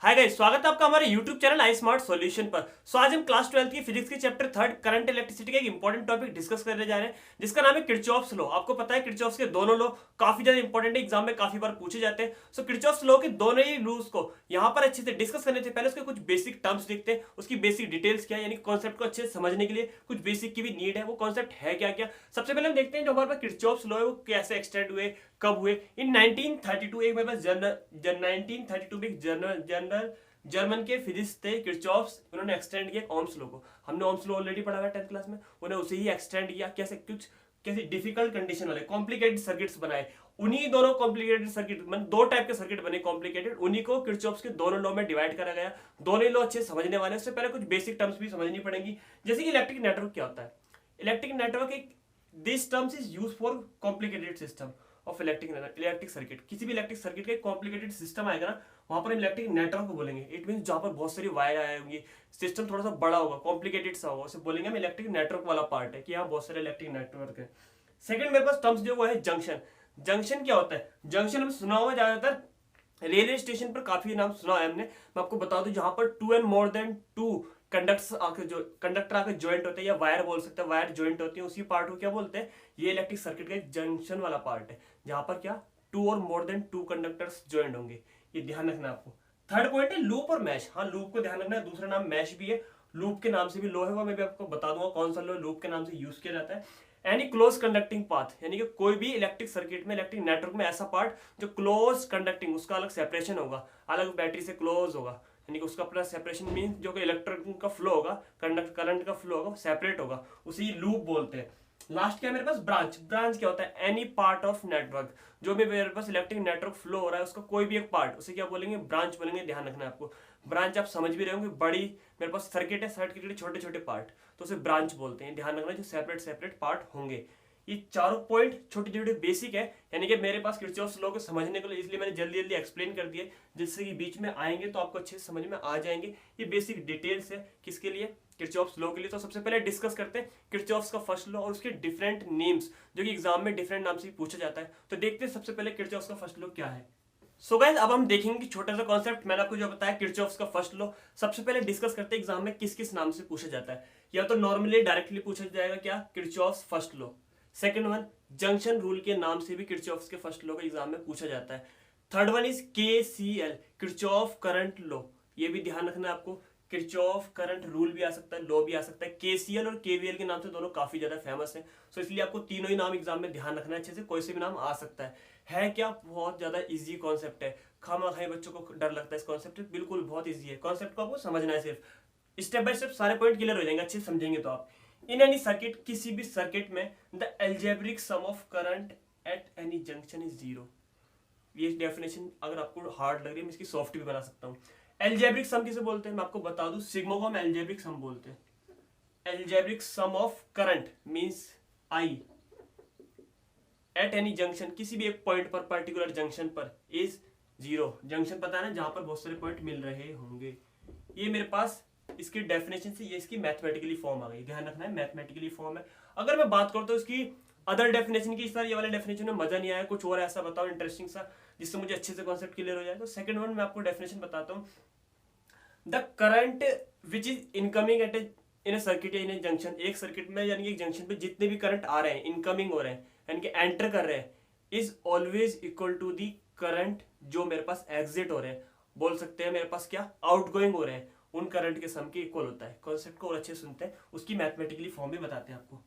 Hi guys, स्वागत है आपका हमारे YouTube चैनल आई स्मार्ट सॉल्यूशन पर। आज हम क्लास 12 की फिजिक्स के चैप्टर 3 करंट इलेक्ट्रिसिटी का एक इंपॉर्टेंट टॉपिक डिस्कस करने जा रहे हैं, जिसका नाम है किरचॉफ्स लॉ। आपको पता है किरचॉफ्स के दोनों लॉ काफी ज्यादा इंपॉर्टेंट है, एग्जाम में काफी बार पूछे जाते हैं। सो किरचॉफ्स लॉ के दोनों ही रूल्स को यहाँ पर अच्छे से डिस्कस करने से पहले उसके कुछ बेसिक टर्म्स देखते हैं, उसकी बेसिक डिटेल्स क्या है, यानी कॉन्सेप्ट को अच्छे से समझने के लिए कुछ बेसिक की भी नीड है। वो कॉन्सेप्ट है क्या क्या, सबसे पहले हम देखते हैं जो हमारे पास किरचॉफ्स लॉ है वो कैसे एक्सटेंड हुए, कब हुए। इन 1932 एक मेरे पास 1932 में एक जनरल जर्मन के फिजिक्स थे किरचॉफ्स, उन्होंने एक्सटेंड किया ओम्स लॉ को। हमने ओम्स लॉ ऑलरेडी पढ़ा हुआ है 10th क्लास में, उन्हें उसे ही एक्सटेंड किया। कैसे, कुछ कैसे डिफिकल्ट कंडीशन वाले कॉम्प्लिकेटेड सर्किट्स बनाए। उन्हीं दोनों कॉम्प्लिकेटेड सर्किट, मतलब दो टाइप के सर्किट बने कॉम्प्लिकेटेड, उन्हीं को किरचॉफ्स के दोनों लॉ में डिवाइड करा गया। दोनों लॉ अच्छे समझने वाले हैं। उससे पहले कुछ बेसिक टर्म्स भी समझनी पड़ेंगी, जैसे कि इलेक्ट्रिक नेटवर्क क्या होता है। इलेक्ट्रिक नेटवर्क एक this terms is use for complicated system of electric circuit. किसी भी इलेक्ट्रिक सर्किट का कॉम्प्लिकेटेड सिस्टम आएगा ना, वहां पर इलेक्ट्रिक नेटवर्क को बोलेंगे। इट मीन जहां पर बहुत सारी वायर आए होंगी, सिस्टम थोड़ा सा बड़ा होगा, कॉम्प्लिकेटेड सा होगा, उसे बोलेंगे हम इलेक्ट्रिक नेटवर्क वाला पार्ट है कि यहाँ बहुत सारे इलेक्ट्रिक नेटवर्क है। सेकंड मेरे पास टर्म्स जो वो है जंक्शन। जंक्शन क्या होता है? जंक्शन हम सुना हुआ ज्यादातर रेलवे स्टेशन पर, काफी नाम सुना है हमने। मैं आपको बता दूं, जहां पर 2 एंड मोर देन 2 कंडक्टर आकर ज्वाइंट होते हैं, या वायर बोल सकते हैं, वायर ज्वाइंट होती है, उसी पार्ट को क्या बोलते हैं? ये इलेक्ट्रिक सर्किट का एक जंक्शन वाला पार्ट है, जहां पर क्या 2 और मोर देन 2 कंडक्टर्स ज्वाइंट होंगे। ये ध्यान रखना आपको। थर्ड पॉइंट है लूप और मैश। हाँ, लूप को ध्यान रखना है, दूसरा नाम मैश भी है। लूप के नाम से भी लो है, वो मैं भी आपको बता दूंगा कौन सा लो लूप के नाम से यूज किया जाता है। एनी क्लोज कंडक्टिंग पाथ, यानी कि कोई भी इलेक्ट्रिक सर्किट में, इलेक्ट्रिक नेटवर्क में ऐसा पार्ट जो क्लोज कंडक्टिंग, उसका अलग सेपरेशन होगा, अलग बैटरी से क्लोज होगा, यानी कि उसका अपना सेपरेशन मीन जो कि इलेक्ट्रिक का फ्लो होगा, करंट का फ्लो होगा, सेपरेट होगा, उसी लूप बोलते हैं। लास्ट क्या है मेरे पास? ब्रांच। ब्रांच क्या होता है? एनी पार्ट ऑफ नेटवर्क, जो भी मेरे पास इलेक्ट्रिक नेटवर्क फ्लो हो रहा है उसका कोई भी एक पार्ट, उसे क्या बोलेंगे? ब्रांच बोलेंगे। ध्यान रखना है आपको। ब्रांच आप समझ भी रहे होंगे, बड़ी मेरे पास सर्किट है, सर्किट के छोटे छोटे पार्ट, तो उसे ब्रांच बोलते हैं। ध्यान रखना, जो सेपरेट सेपरेट पार्ट होंगे। ये चारों पॉइंट छोटे छोटे बेसिक है, यानी कि मेरे पास किरचॉफ्स लॉ को समझने के लिए, इसलिए मैंने जल्दी जल्दी एक्सप्लेन कर दिया, जिससे कि बीच में आएंगे तो आपको अच्छे से समझ में आ जाएंगे। ये बेसिक डिटेल्स है किसके लिए? किरचॉफ्स लॉ के लिए। तो सबसे पहले डिस्कस करते हैं किरचॉफ्स का फर्स्ट लॉ और उसके डिफरेंट नेम्स, जो कि एग्जाम में डिफरेंट नाम से पूछा जाता है। तो देखते हैं सबसे पहले किरचॉफ्स का फर्स्ट लॉ क्या है। सो गाइस, अब हम देखेंगे कि छोटा सा कॉन्सेप्ट मैंने आपको जो बताया किरचॉफ्स का फर्स्ट लॉ। सबसे पहले डिस्कस करते हैं एग्जाम में किस किस नाम से पूछा जाता है। या तो नॉर्मली डायरेक्टली पूछा जाएगा क्या? Kirchhoff's first law. Second one, junction rule के नाम से भी किरचॉफ्स के फर्स्ट लॉ का एग्जाम में पूछा जाता है। Third one is KCL, Kirchhoff current law. ये भी ध्यान रखना है आपको। किरचॉफ करंट रूल भी आ सकता है, लॉ भी आ सकता है। KCL और KVL के नाम से दोनों काफी ज्यादा फेमस है। सो इसलिए आपको तीनों ही नाम एग्जाम में ध्यान रखना है अच्छे से, कोई से भी नाम आ सकता है क्या बहुत ज्यादा इजी कॉन्सेप्ट है। खामा बच्चों को डर लगता है इस कॉन्सेप्ट से, बिल्कुल बहुत इजी है। कॉन्सेप्ट को आपको समझना है, सिर्फ स्टेप बाय स्टेप सारे पॉइंट क्लियर हो जाएंगे अच्छे से समझेंगे तो आप। इन एनी सर्किट, किसी भी सर्किट में, the algebraic sum of current at any junction is zero. ये डेफिनेशन अगर आपको हार्ड लग रही है, मैं इसकी सॉफ्ट भी बना सकता हूँ। एल्जेब्रिक सम किसे बोलते हैं मैं आपको बता दूं, सिग्मा को हम एल्जेब्रिक सम बोलते हैं। Algebraic sum of current means I at any junction, किसी भी एक पॉइंट पर, पर्टिकुलर जंक्शन पर, इज जीरो। जंक्शन पता है ना, जहां पर बहुत सारे पॉइंट मिल रहे होंगे। ये मेरे पास इसकी डेफिनेशन से, ये इसकी मैथमेटिकली फॉर्म आ गई। ध्यान रखना है, मैथमेटिकली फॉर्म है। अगर मैं बात करता हूँ इसकी अदर डेफिनेशन की, इस बार ये वाले डेफिनेशन में मजा नहीं आया, कुछ और ऐसा बताओ इंटरेस्टिंग सा जिससे मुझे अच्छे से कॉन्सेप्ट क्लियर हो जाए। तो सेकंड वन मैं आपको डेफिनेशन बताता हूँ। The current which is incoming at in circuit या इन जंक्शन, एक सर्किट में यानी कि एक जंक्शन पे जितने भी करंट आ रहे हैं, इनकमिंग हो रहे हैं यानी कि एंटर कर रहे हैं, is always equal to the current जो मेरे पास एग्जिट हो रहे हैं। बोल सकते हैं मेरे पास क्या आउट गोइंग हो रहे हैं, उन करंट के सम के इक्वल होता है। कॉन्सेप्ट को और अच्छे सुनते हैं, उसकी मैथमेटिकली फॉर्म भी बताते हैं आपको।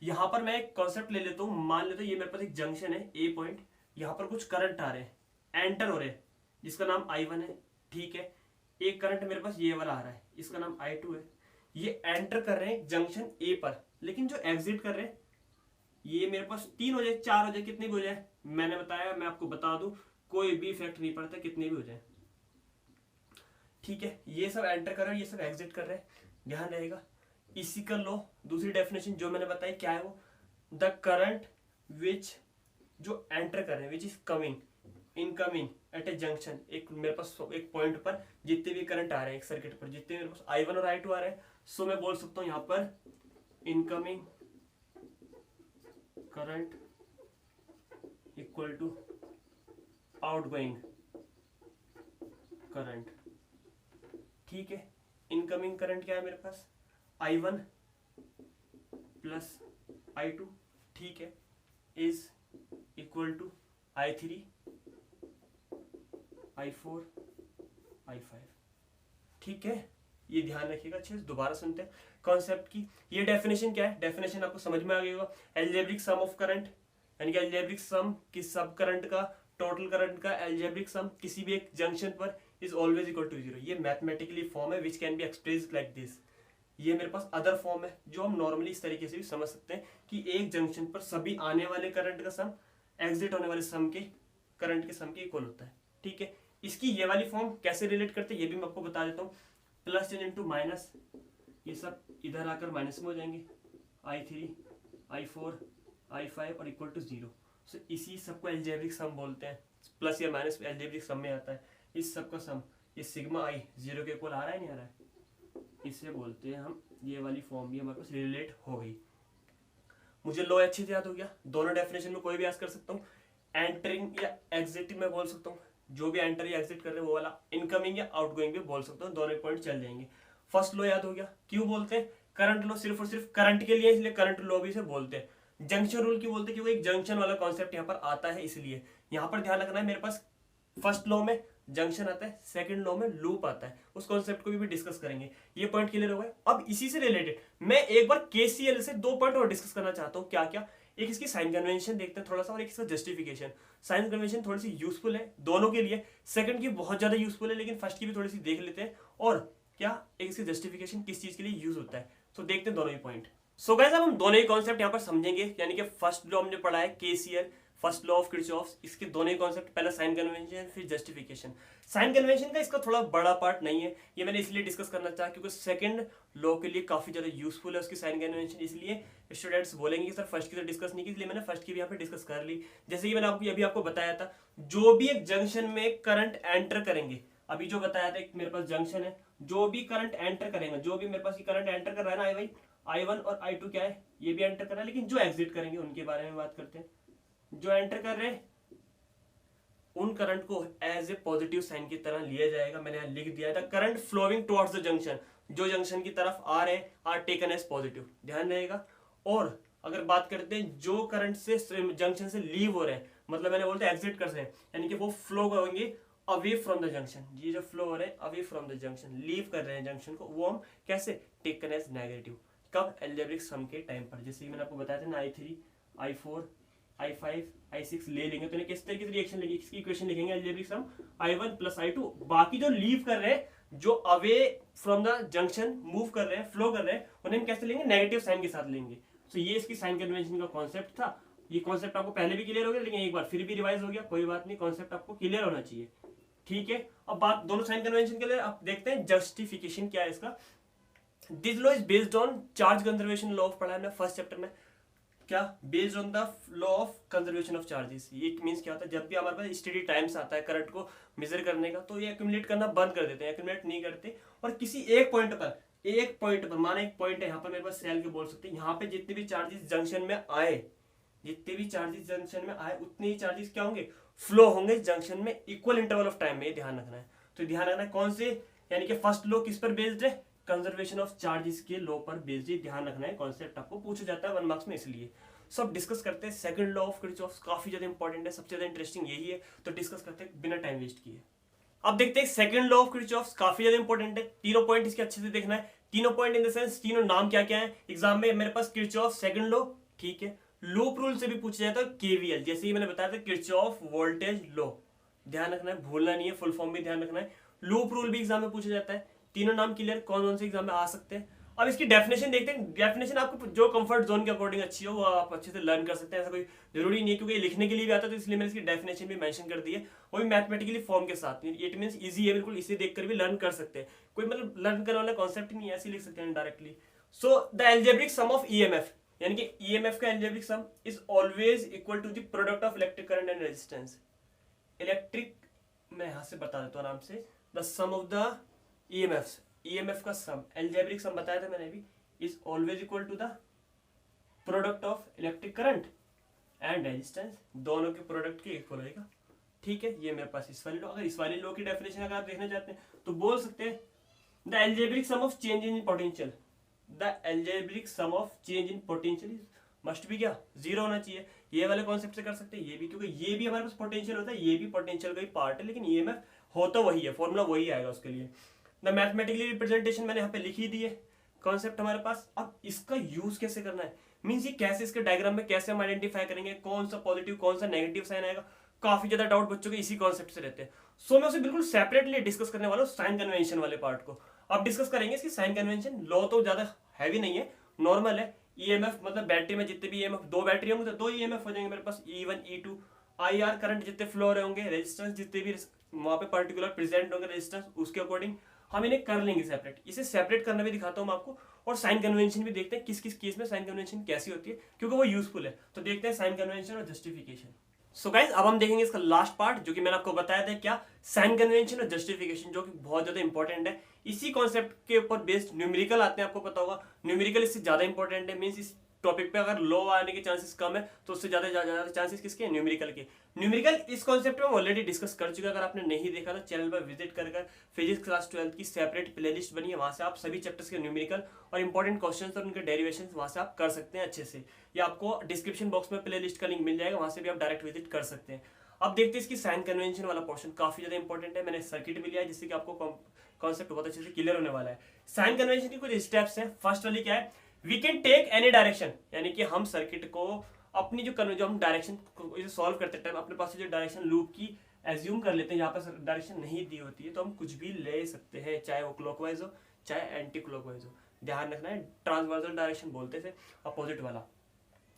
यहां पर मैं एक कॉन्सेप्ट ले लेता हूं, मान लेता हूं ये मेरे पास एक जंक्शन है, ए पॉइंट, यहां पर कुछ करंट आ रहे हैं, एंटर हो रहे हैं, जिसका नाम I1 है। ठीक है, एक करंट मेरे पास ये वाला आ रहा है, इसका नाम I2 है। ये एंटर कर रहे हैं जंक्शन ए पर, लेकिन जो एग्जिट कर रहे हैं ये मेरे पास 3 हो जाए, 4 हो जाए, कितने भी हो जाए, मैंने बताया, मैं आपको बता दूं, कोई भी इफेक्ट नहीं पड़ता, कितने भी हो जाए। ठीक है, ये सब एंटर कर रहे हैं, ये सब एग्जिट कर रहे हैं, ध्यान रहेगा। इसी का लो दूसरी डेफिनेशन जो मैंने बताई क्या है वो, द करंट विच जो एंटर कर रहे हैं, which is coming, incoming at a junction, एक मेरे पास एक पॉइंट पर जितने भी करंट आ रहे हैं एक सर्किट पर, जितने मेरे पास I1 और I2 आ रहे हैं, सो मैं बोल सकता हूं यहां पर incoming current equal to outgoing current. ठीक है। इनकमिंग करंट क्या है मेरे पास, I1 प्लस I2, ठीक है, is equal to I3 I4 I5, ठीक है। ये ध्यान रखिएगा अच्छे से, दोबारा सुनते हैं कॉन्सेप्ट की। ये डेफिनेशन क्या है, डेफिनेशन आपको समझ में आ गई होगा। एल्जेब्रिक सम ऑफ करंट, यानी कि एल्जेब्रिक सम किस सब करंट का, टोटल करंट का एल्जेब्रिक सम किसी भी एक जंक्शन पर इज ऑलवेज इक्वल टू 0। ये मैथमेटिकली फॉर्म है which can be expressed like this. ये मेरे पास अदर फॉर्म है जो हम नॉर्मली इस तरीके से भी समझ सकते हैं कि एक जंक्शन पर सभी आने वाले करंट का सम एग्जिट होने वाले सम के करंट के सम के इक्वल होता है, ठीक है। इसकी ये वाली फॉर्म कैसे रिलेट करते हैं ये भी मैं आपको बता देता हूँ। प्लस इंटू माइनस, ये सब इधर आकर माइनस में हो जाएंगे, I3 I4 I5 और इक्वल टू 0। सो इसी सबको एल्जेब्रिक सम बोलते हैं। प्लस या माइनस एल्जेब्रिक सम में आता है। इस सब का सम, ये सिग्मा I 0 के इक्वल आ रहा है नहीं आ रहा है, इसे बोलते हैं हम। ये वाली फॉर्म भी हमारे पास रिलेट हो गई। मुझे लॉ अच्छे से याद हो गया, दोनों डेफिनेशन में कोई भी याद कर सकता हूँ। एंटरिंग या एग्जिटिंग में बोल सकता हूँ, जो भी एंटर या एग्जिट कर रहे हैं वो वाला। इनकमिंग या आउटगोइंग भी बोल सकता हूँ, दोनों पॉइंट चल जाएंगे। फर्स्ट लॉ याद हो गया, क्यों बोलते हैं करंट लॉ, सिर्फ और सिर्फ करंट के लिए, इसलिए करंट लॉ भी से बोलते हैं। जंक्शन रूल क्यों बोलते हैं, क्योंकि एक जंक्शन वाला कॉन्सेप्ट यहाँ पर आता है, इसलिए यहाँ पर ध्यान रखना है। मेरे पास फर्स्ट लॉ में जंक्शन आता है, सेकंड लॉ में लूप आता है, उस कॉन्सेप्ट को भी डिस्कस करेंगे। ये पॉइंट क्लियर हो गए। अब इसी से रिलेटेड मैं एक बार केसीएल से 2 पॉइंट और डिस्कस करना चाहता हूँ। क्या क्या, एक इसकी साइन कन्वेंशन देखते हैं थोड़ा सा, और एक इसका जस्टिफिकेशन। साइन कन्वेंशन थोड़ी सी यूजफुल है दोनों के लिए, सेकंड की बहुत ज्यादा यूजफुल है, लेकिन फर्स्ट की भी थोड़ी सी देख लेते हैं। और क्या एक इसकी जस्टिफिकेशन किस चीज के लिए यूज होता है, तो देखते हैं दोनों ही पॉइंट। सो गाइस अब हम दोनों ही कॉन्सेप्ट यहाँ पर समझेंगे, यानी कि फर्स्ट लॉ हमने पढ़ा है KCL, first law of Kirchhoff, इसके दोनों ही कॉन्सेप्ट, पहला साइन कन्वेंशन फिर जस्टिफिकेशन। साइन कन्वेंशन का इसका थोड़ा बड़ा पार्ट नहीं है, ये मैंने इसलिए डिस्कस करना चाहा क्योंकि सेकंड लॉ के लिए काफी ज्यादा यूजफुल है उसकी साइन कन्वेंशन। इसलिए स्टूडेंट्स बोलेंगे कि सर फर्स्ट की तो डिस्कस नहीं की, इसलिए मैंने फर्स्ट की भी यहाँ पे डिस्कस कर ली। जैसे कि मैंने आपको अभी आपको बताया था, जो भी एक जंक्शन में करंट एंटर करेंगे, अभी जो बताया था, एक मेरे पास जंक्शन है, जो भी करंट एंटर करेंगे, जो भी मेरे पास करंट एंटर कर रहा है ना, भाई I1 और I2 क्या है, ये भी एंटर कर रहा है, लेकिन जो एग्जिट करेंगे उनके बारे में बात करते हैं। जो एंटर कर रहे हैं उन करंट को एज ए पॉजिटिव साइन की तरह लिया जाएगा। मैंने यहाँ लिख दिया था, current flowing towards the junction, जो जंक्शन की तरफ आ रहे हैं आर टेकन एज पॉजिटिव, ध्यान रहेगा। और अगर बात करते हैं जो करंट से जंक्शन से लीव हो रहे हैं, मतलब मैंने बोलते एग्जिट कर रहे हैं, यानी कि वो फ्लो करेंगे अवे फ्रॉम द जंक्शन। ये जो फ्लो हो रहे हैं away from the junction, leave कर रहे हैं जंक्शन को, वो हम कैसे टेकन एज नेगेटिव, कब एल्जेब्रिक सम के टाइम पर। जैसे कि मैंने आपको बताया था ना, I3 I4 I5 I6 ले लेंगे तो किस तरीके से रिएक्शन लेंगे, किसकी इक्वेशन लिखेंगे, algebraic sum I1 plus I2। बाकी जो लीव कर रहे हैं, जो away from the junction move कर रहे हैं, फ्लो कर रहे हैं, उन्हें हम कैसे लेंगे, नेगेटिव साइन के साथ लेंगे। तो ये इसकी साइन कन्वेंशन का कॉन्सेप्ट था। ये कॉन्सेप्ट आपको पहले भी क्लियर हो गया, लेकिन एक बार फिर भी रिवाइज हो गया, कोई बात नहीं, कॉन्सेप्ट आपको क्लियर होना चाहिए, ठीक है। अब बात दोनों साइन कन्वेंशन के लिए, अब देखते हैं जस्टिफिकेशन क्या है इसका। This law is based on charge conservation law of, पढ़ा है हमने फर्स्ट चैप्टर में। क्या, based on the law of conservation of charges. ये मींस क्या होता है, जब भी हमारे पास स्टेडी टाइम्स आता है करंट को मेजर करने का, तो ये एक्यूमुलेट करना बंद कर देते हैं, एक्यूमुलेट नहीं करते। और किसी एक पॉइंट पर माना एक पॉइंट है यहाँ पर मेरे पास सेल के बोल सकते हैं, यहाँ पे जितने भी चार्जेस जंक्शन में आए, जितने भी चार्जेस जंक्शन में आए, उतने ही चार्जेस क्या होंगे, फ्लो होंगे जंक्शन में इक्वल इंटरवल ऑफ टाइम में। ये ध्यान रखना है। तो ध्यान रखना है कौन से, यानी कि फर्स्ट लॉ किस पर बेस्ड है, कंजर्वेशन ऑफ चार्जेस के लॉ पर बेस्ड है। ध्यान रखना है, कॉन्सेप्ट आपको पूछा जाता है 1 मार्क्स में, इसलिए सब डिस्कस करते हैं। सेकंड लॉ ऑफ किरचॉफ काफी ज्यादा इंपॉर्टेंट है, सबसे ज्यादा इंटरेस्टिंग यही है, तो डिस्कस करते हैं बिना टाइम वेस्ट किए। अब देखते हैं सेकंड लॉ ऑफ किरचॉफ, काफी ज्यादा इंपॉर्टेंट है। तीनों पॉइंट इसके अच्छे से देखना है, तीनों पॉइंट इन द सेंस, तीनों नाम क्या क्या है एग्जाम में। मेरे पास किरचॉफ सेकंड लॉ, ठीक है। लूप रूल से भी पूछा जाता है केवीएल, जैसे ही मैंने बताया था किरचॉफ वोल्टेज लॉ, ध्यान रखना है, भूलना नहीं है, फुल फॉर्म भी ध्यान रखना है। लूप रूल भी एग्जाम में पूछा जाता है। तीनों नाम क्लियर, कौन कौन से एग्जाम में आ सकते हैं। अब इसकी डेफिनेशन देखते हैं। डेफिनेशन आपको जो कंफर्ट जोन के अकॉर्डिंग अच्छी हो वो आप अच्छे से लर्न कर सकते हैं, ऐसा कोई जरूरी नहीं है, क्योंकि लिखने के लिए भी आता है, तो इसलिए मैंने इसकी डेफिनेशन भी मेंशन कर दी है, वो भी मैथमेटिकली फॉर्म के साथ। इट मींस इजी है बिल्कुल, इसे देखकर भी लर्न कर सकते हैं, कोई मतलब लर्न करने वाला कॉन्सेप्ट ही नहीं है, ऐसे लिख सकते हैं directly. So the algebraic sum of EMF, यानी कि ईएमएफ का algebraic sum is always equal to the product of electric current and resistance. Electric, मैं यहां से बता देता हूं आराम से, the sum of the EMF, EMF का सम, एल्जेब्रिक सम बताया था मैंने अभी, is always equal to the product of electric current and resistance, दोनों के प्रोडक्ट के इक्वल होगा, ठीक है। ये मेरे पास इस वाले लॉ, अगर इस वाले लॉ की डेफिनेशन अगर आप देखना चाहते हैं तो बोल सकते हैं the algebraic sum of change in potential, the algebraic sum of change in potential must भी क्या जीरो होना चाहिए। ये वाले कॉन्सेप्ट से कर सकते हैं ये भी, क्योंकि ये भी हमारे पास पोटेंशियल होता है, ये भी पोटेंशियल का ही पार्ट है, लेकिन ईएमएफ होता वही है, फॉर्मूला वही आएगा उसके लिए। द मैथमेटिकली रिप्रेजेंटेशन मैंने यहाँ पे लिखी दी है कॉन्सेप्ट हमारे पास। अब इसका यूज कैसे करना है, मीन्स ये कैसे इसके डायग्राम में कैसे हम आइडेंटिफाई करेंगे, कौन सा पॉजिटिव कौन सा नेगेटिव साइन आएगा, काफी ज्यादा डाउट बच्चों के इसी कॉन्सेप्ट से रहते हैं। सो मैं उसे बिल्कुल सेपरेटली डिस्कस करने वाला हूँ साइन कन्वेंशन वाले पार्ट को। अब डिस्कस करेंगे इसकी साइन कन्वेंशन। लॉ तो ज्यादा हैवी नहीं है, नॉर्मल है। ईएमएफ मतलब बैटरी में जितने भी ईएमएफ, दो बैटरी होंगे तो दो ईएमएफ हो जाएंगे मेरे पास, E1 E2। आईआर करंट जितने फ्लो रहे होंगे, रेजिस्टेंस जितने भी वहां पे पर्टिकुलर प्रेजेंट होंगे रेजिस्टेंस, उसके अकॉर्डिंग हम इन्हें कर लेंगे सेपरेट। इसे सेपरेट करना भी दिखाता हूँ मैं आपको, और साइन कन्वेंशन भी देखते हैं किस किस केस में साइन कन्वेंशन कैसी होती है, क्योंकि वो यूजफुल है। तो देखते हैं साइन कन्वेंशन और जस्टिफिकेशन। सो गाइस अब हम देखेंगे इसका लास्ट पार्ट, जो कि मैंने आपको बताया था क्या, साइन कन्वेंशन और जस्टिफिकेशन, जो कि बहुत ज्यादा इंपॉर्टेंट है। इसी कॉन्सेप्ट के ऊपर बेस्ड न्यूमेरिकल आते हैं, आपको पता होगा न्यूमेरिकल इससे ज्यादा इंपॉर्टेंट है। मींस इस टॉपिक पे अगर लो आने के चांसेस कम है तो उससे ज्यादा चांसेस किसके हैं, न्यूमेरिकल के। न्यूमेरिकल इस कॉन्सेप्ट में ऑलरेडी डिस्कस कर चुका है, अगर आपने नहीं देखा तो चैनल पर विजिट कर फिजिक्स क्लास 12 की सेपरेट प्लेलिस्ट बनी है, वहां से आप सभी चैप्टर्स के न्यूमेरिकल और इंपॉर्टेंट क्वेश्चंस और उनके डेरिवेशंस वहां से आप कर सकते हैं अच्छे से, या आपको डिस्क्रिप्शन बॉक्स में प्लेलिस्ट का लिंक मिल जाएगा, वहां से भी आप डायरेक्ट विजिट कर सकते हैं। अब देखते हैं इसकी साइन कन्वेंशन वाला पोर्शन, काफी ज्यादा इंपॉर्टेंट है। मैंने सर्किट भी लिया है जिससे कि आपको कॉन्सेप्ट बहुत अच्छे से क्लियर होने वाला है। साइन कन्वेंशन की कुछ स्टेप्स हैं। फर्स्ट वाली क्या है, we can take any direction, यानी कि हम सर्किट को अपनी जो हम डायरेक्शन सॉल्व करते टाइम अपने पास जो डायरेक्शन लूप की एज्यूम कर लेते हैं, यहाँ पर डायरेक्शन नहीं दी होती है तो हम कुछ भी ले सकते हैं, चाहे वो क्लॉकवाइज हो चाहे एंटी क्लॉकवाइज हो। ध्यान रखना है, ट्रांसवर्सल डायरेक्शन बोलते थे अपोजिट वाला,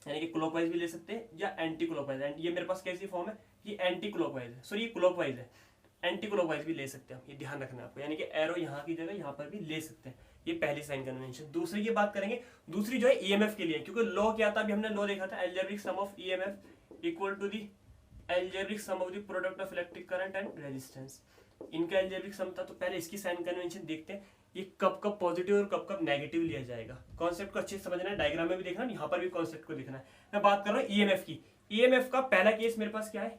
यानी कि क्लॉकवाइज भी ले सकते हैं या एंटी क्लॉकवाइज। एंड ये मेरे पास कैसी फॉर्म है, ये एंटी क्लॉकवाइज है, सॉरी ये क्लॉकवाइज है, एंटी क्लॉकवाइज भी ले सकते हैं, ये ध्यान रखना है आपको, यानी कि एरो यहाँ की जगह यहाँ पर भी ले सकते हैं। ये पहली साइन कन्वेंशन। दूसरी की बात करेंगे, दूसरी जो है ईएमएफ के लिए, क्योंकि लॉ क्या था, अभी हमने लॉ देखा था, algebraic sum of EMF equal to the algebraic sum of the product of electric current and resistance. इनका एल्जेब्रिक सम था, तो पहले इसकी साइन कन्वेंशन देखते हैं, ये कब कब पॉजिटिव और कब कब नेगेटिव लिया जाएगा। कॉन्सेप्ट को अच्छे से समझना है, डायग्राम में भी देखना, यहाँ पर भी कॉन्सेप्ट को देखना है। मैं बात कर रहा हूँ ईएमएफ की। ईएमएफ का पहला केस मेरे पास क्या है,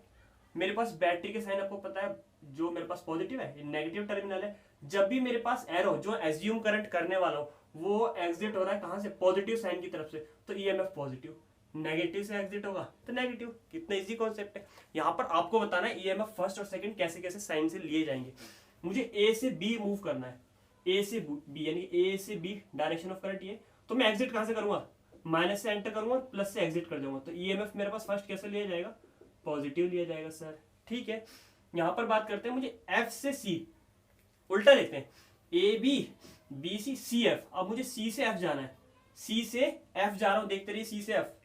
मेरे पास बैटरी के साइन आपको पता है, जो मेरे पास पॉजिटिव है, नेगेटिव टर्मिनल है। जब भी मेरे पास एरो जो एज्यूम करंट करने वाला हो वो एग्जिट हो रहा है कहां से, पॉजिटिव साइन की तरफ से, तो ईएमएफ पॉजिटिव। नेगेटिव से एग्जिट होगा तो नेगेटिव। कितना इजी कॉन्सेप्ट है। यहाँ पर आपको बताना है ईएमएफ फर्स्ट और सेकंड कैसे कैसे साइन से लिए जाएंगे। मुझे ए से बी मूव करना है, ए से बी यानी ए से बी डायरेक्शन ऑफ करंट ये, तो मैं एग्जिट कहां से करूंगा, माइनस से एंटर करूंगा, प्लस से एग्जिट कर जाऊंगा, तो ईएमएफ मेरे पास फर्स्ट कैसे लिया जाएगा, पॉजिटिव लिया जाएगा सर। ठीक है, यहां पर बात करते हैं, मुझे एफ से सी, उल्टा देखते हैं, A B B C C F. अब मुझे सी से एफ जाना है, सी से एफ जा रहा हूं, देखते रहिए, सी से एफ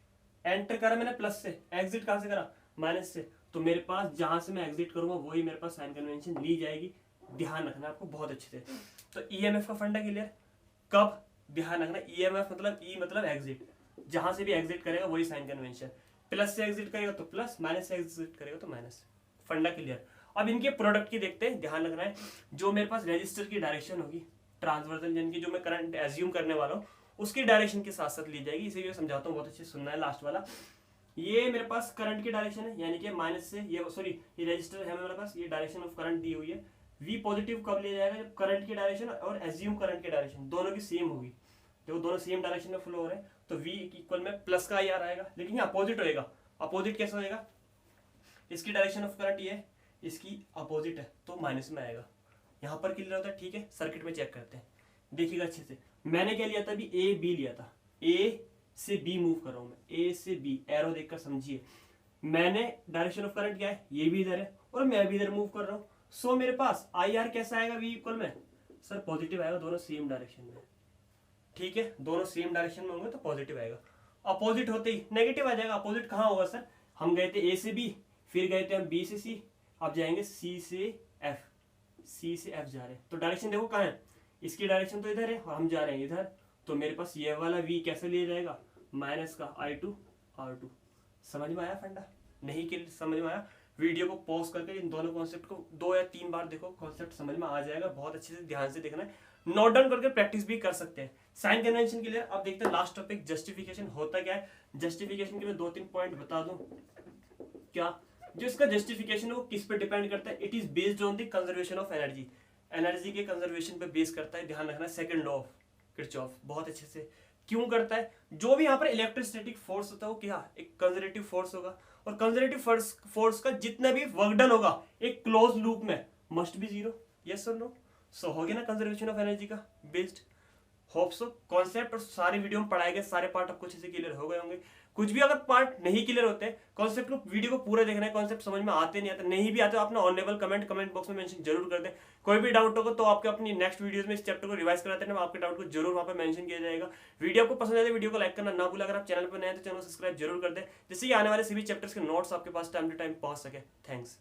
एंटर करा मैंने प्लस से, एग्जिट कहां से करा, माइनस से, तो मेरे पास जहां से मैं एग्जिट करूंगा वही मेरे पास साइन कन्वेंशन ली जाएगी। ध्यान रखना आपको बहुत अच्छे से। तो ईएमएफ का फंडा क्लियर, कब, ध्यान रखना, ईएमएफ मतलब ई मतलब एग्जिट, जहां से भी एग्जिट करेगा वही साइन कन्वेंशन, प्लस से एग्जिट करेगा तो प्लस, माइनस से एग्जिट करेगा तो माइनस। फंडा क्लियर। अब इनके प्रोडक्ट की देखते हैं, ध्यान रखना है, जो मेरे पास रेजिस्टर की डायरेक्शन होगी ट्रांसवर्सल, यानी कि जो मैं करंट एज्यूम करने वाला हूँ उसकी डायरेक्शन के साथ साथ ली जाएगी। इसे भी समझाता हूँ, बहुत अच्छे सुनना है लास्ट वाला। ये मेरे पास करंट की डायरेक्शन है, यानी कि माइनस से, ये सॉरी ये रेजिस्टर है मेरे पास, ये डायरेक्शन ऑफ करंट दी हुई है। वी पॉजिटिव कब लिया जाएगा, जब करंट की डायरेक्शन और एज्यूम करंट की डायरेक्शन दोनों की सेम होगी, जो दोनों सेम डायरेक्शन में फ्लो हो रहे हैं, तो वी इक्वल में प्लस का आर आएगा, लेकिन ये अपोजिट होएगा। अपोजिट कैसे होएगा, इसकी डायरेक्शन ऑफ करंट ये, इसकी अपोजिट है तो माइनस में आएगा। यहाँ पर क्लियर होता है, ठीक है। सर्किट में चेक करते हैं, देखिएगा अच्छे से। मैंने क्या लिया था अभी, ए बी लिया था, ए से बी मूव कर रहा हूं मैं, ए से बी, एरो देखकर समझिए। मैंने डायरेक्शन ऑफ करंट क्या है, ये भी इधर है और मैं भी इधर मूव कर रहा हूँ। सो मेरे पास आई आर कैसा आएगा, वी इक्वल में सर पॉजिटिव आएगा, दोनों सेम डायरेक्शन में। ठीक है, दोनों सेम डायरेक्शन में होंगे तो पॉजिटिव आएगा। अपोजिट होते ही नेगेटिव आ जाएगा। अपोजिट कहाँ होगा सर, हम गए थे ए से बी, फिर गए थे हम बी से सी, अब जाएंगे सी से एफ, सी से एफ जा रहे हैं, तो डायरेक्शन देखो कहाँ है, इसकी डायरेक्शन तो इधर है और हम जा रहे हैं इधर, तो मेरे पास ये वाला v कैसे लिया जाएगा, माइनस का I2 R2। समझ में आया फंडा, नहीं कि समझ में आया, वीडियो को पॉज करके इन दोनों कॉन्सेप्ट को 2 या 3 बार देखो, कॉन्सेप्ट समझ में आ जाएगा। बहुत अच्छे से ध्यान से देखना है, नोट डाउन करके प्रैक्टिस भी कर सकते हैं। साइन कन्वेंशन के लिए अब देखते हैं लास्ट टॉपिक, जस्टिफिकेशन होता क्या है। जस्टिफिकेशन के मैं 2-3 पॉइंट बता दूं। क्या, जो इसका जस्टिफिकेशन है वो किस पे डिपेंड करता है, it is based on the conservation of energy. Energy के कंजर्वेशन पे बेस करता है, ध्यान रखना। सेकंड लॉ ऑफ किरचॉफ बहुत अच्छे से क्यों करता है, जो भी यहाँ पर इलेक्ट्रोस्टैटिक फोर्स होता है वो क्या, एक कंजर्वेटिव फोर्स होगा, और कंजर्वेटिव फोर्स का जितना भी वर्क डन होगा एक क्लोज लूप में मस्ट बी जीरो। यस और नो? सो हो गया ना कंजर्वेशन ऑफ एनर्जी का बेस्ड। होप सो कॉन्सेप्ट और सारे वीडियो में पढ़ाए गए सारे पार्ट आपको अच्छे से क्लियर हो गए होंगे। कुछ भी अगर पार्ट नहीं क्लियर होते हैं, कॉन्सेप्ट को वीडियो को पूरा देखना है, कॉन्सेप्ट समझ में आते नहीं आते, नहीं भी आते, अपना ऑनेबल कमेंट बॉक्स में मेंशन जरूर कर दें। कोई भी डाउट होगा तो आपके अपनी नेक्स्ट वीडियोस में इस चैप्टर को रिवाइज कराते हैं, आपके डाउट को जरूर वहां पर मेंशन किया जाएगा। वीडियो को पसंद आए तो वीडियो को लाइक करना ना भूलें। अगर आप चैनल पर नए हैं तो चैनल को सब्सक्राइब जरूर कर दें, जिससे कि आने वाले सभी चैप्टर्स के नोट्स आपके पास टाइम टू टाइम पहुंच सके। थैंक्स।